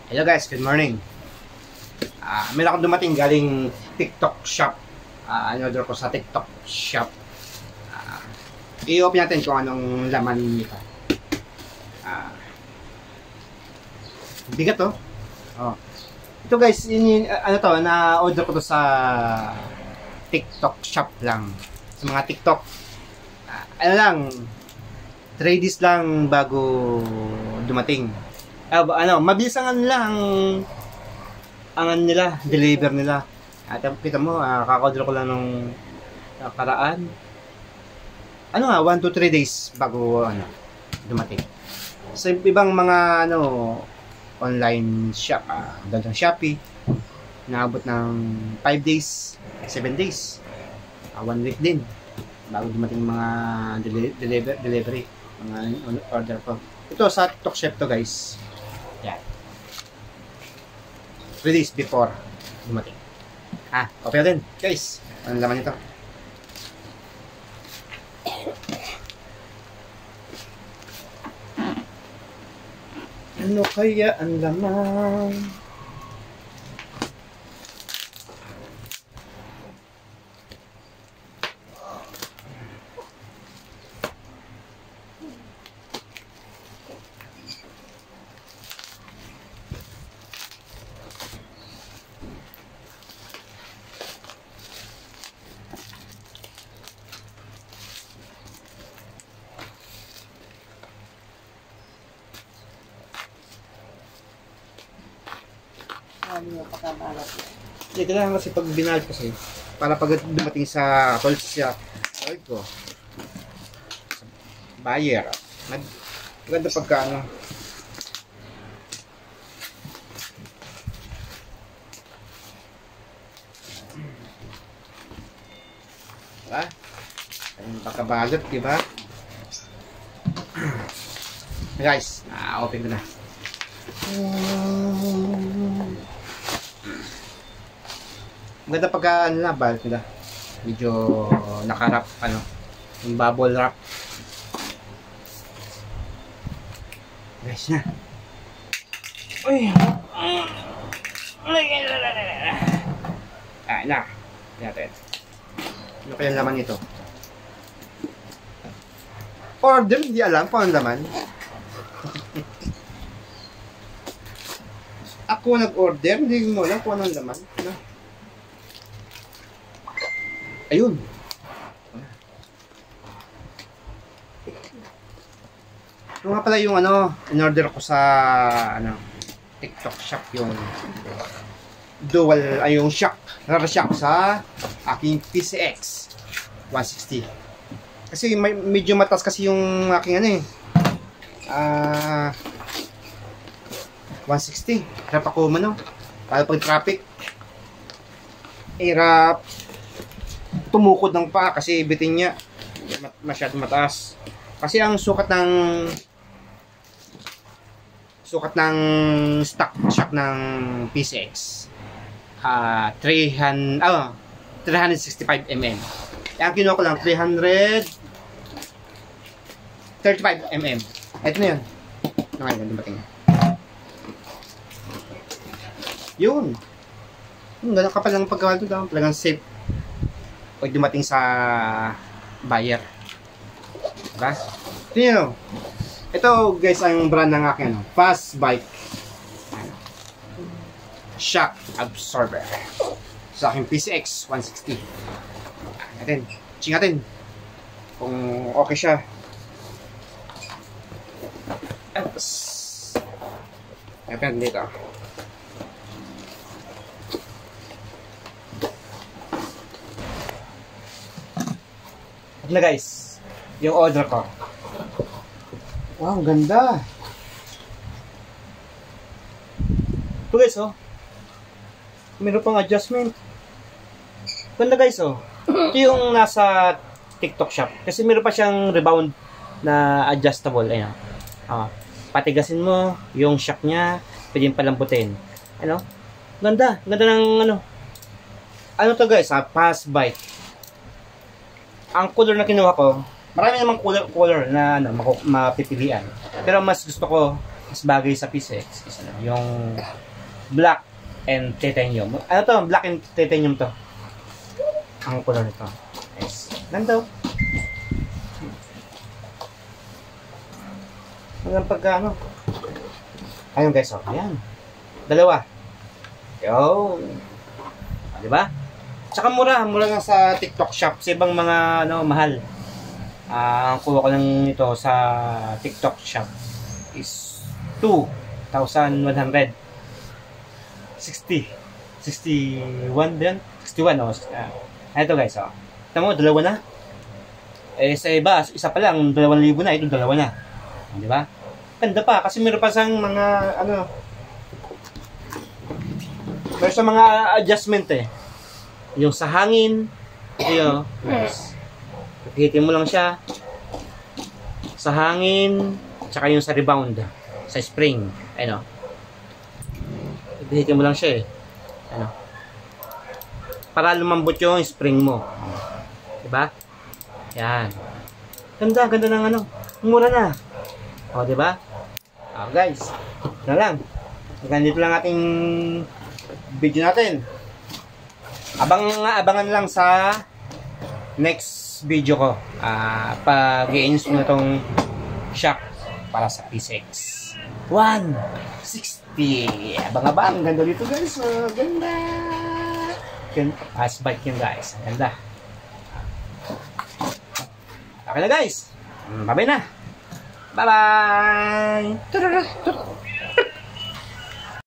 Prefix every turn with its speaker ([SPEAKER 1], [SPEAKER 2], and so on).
[SPEAKER 1] Hello guys, good morning. Meron akong dumating galing TikTok shop. Order ko sa TikTok shop. I-open natin kung anong laman nito. Bigat to. Ito guys, na-order ko to sa TikTok shop lang. Sa mga TikTok. 3 days lang bago dumating. Mabilis ang nila, deliver nila. At kita mo, kaka-order ko lang nung nakaraan. 1 to 3 days bago dumating. Sa ibang mga online shop, dalang Shopee, naabot ng 5 days, 7 days, 1 week din bago dumating mga delivery, mga order ko. Ito sa TikTok shop to guys. Yan. 3 days before dumating. Okay din guys. Anong laman nito? Ano kaya ang laman? Hindi, kailangan kasi pag binalit kasi para pag dumating sa ko buyer, maganda pagka diba? Ayun, pagkabalot, diba? Guys, open ko na. Maganda pagka balot nila. Medyo nakarap, yung bubble wrap. Guys na. Uy! Na. Natin. Ano kaya laman nito? Order, hindi alam kung anong laman. Ako nag-order, hindi mo alam kung anong laman. Ayun. Ito nga pala yung in-order ko sa TikTok shop, yung dual, yung shock, rubber shock sa aking PCX 160. Kasi medyo matas kasi yung aking 160. Hirap ako para pag traffic. Hirap tumukod ng paa kasi bitin niya masyadong mataas. Kasi ang sukat ng stock shock ng PCX 365 mm. Ang kinuha ko lang 335 mm. Ito na yun. Ngayon dumating. Yun. Ganun kapal lang pagkawal ito. Talagang safe pag dumating sa buyer. Diba? Tingnan nyo. Ito guys ang brand ng akin. Fast Bite shock absorber sa aking PCX 160. Natin. Check natin kung okay siya. Ayan dito. Ito na guys, yung order ko. Wow, ganda. Ito guys, meron pang adjustment. Ganda guys, Ito yung nasa TikTok shop. Kasi meron pa siyang rebound na adjustable. Ayan. Patigasin mo yung shock niya, pwedeng palambutin. Ganda. Ganda ng to guys, Fast Bite. Ang color na kinuha ko, marami namang color na mapipilian. Pero mas gusto ko mas bagay sa PCX is ano, yung black and titanium. Ano to? Black and titanium to. Ang color nito. Yes. Ganito. Hanggang pagka ano. Ayun guys, oh. Ayan. Dalawa. Yo. Diba? Tsaka mura lang sa TikTok shop. Sa ibang mga ano, mahal. Ang kuha ko lang ito sa TikTok shop is 2,100. 61 din. 61 oh. Ito guys, oh. Ito mo, dalawa na. Eh sa iba, isa pa lang, 2,000 na. Ito dalawa na. Di ba? Ganda pa kasi meron pa sang mga ano, meron sa mga adjustment eh. Yung sa hangin, ayun, hihitin mo lang siya sa hangin, tsaka yung sa rebound, sa spring, ano. Hihitin mo lang siya eh. Ano. Para lumambot yung spring mo. Diba? Yan. Ganda ng ano. Mura na. O, diba? Guys. Na lang. Ganito lang ating video natin. Abangan lang sa next video ko. Pag-i-install na tong shock para sa PCX 160. Abang-abang. Ganda dito guys. Ganda. Fast bike yun guys. Ganda. Okay na guys. Bye-bye na. Bye-bye.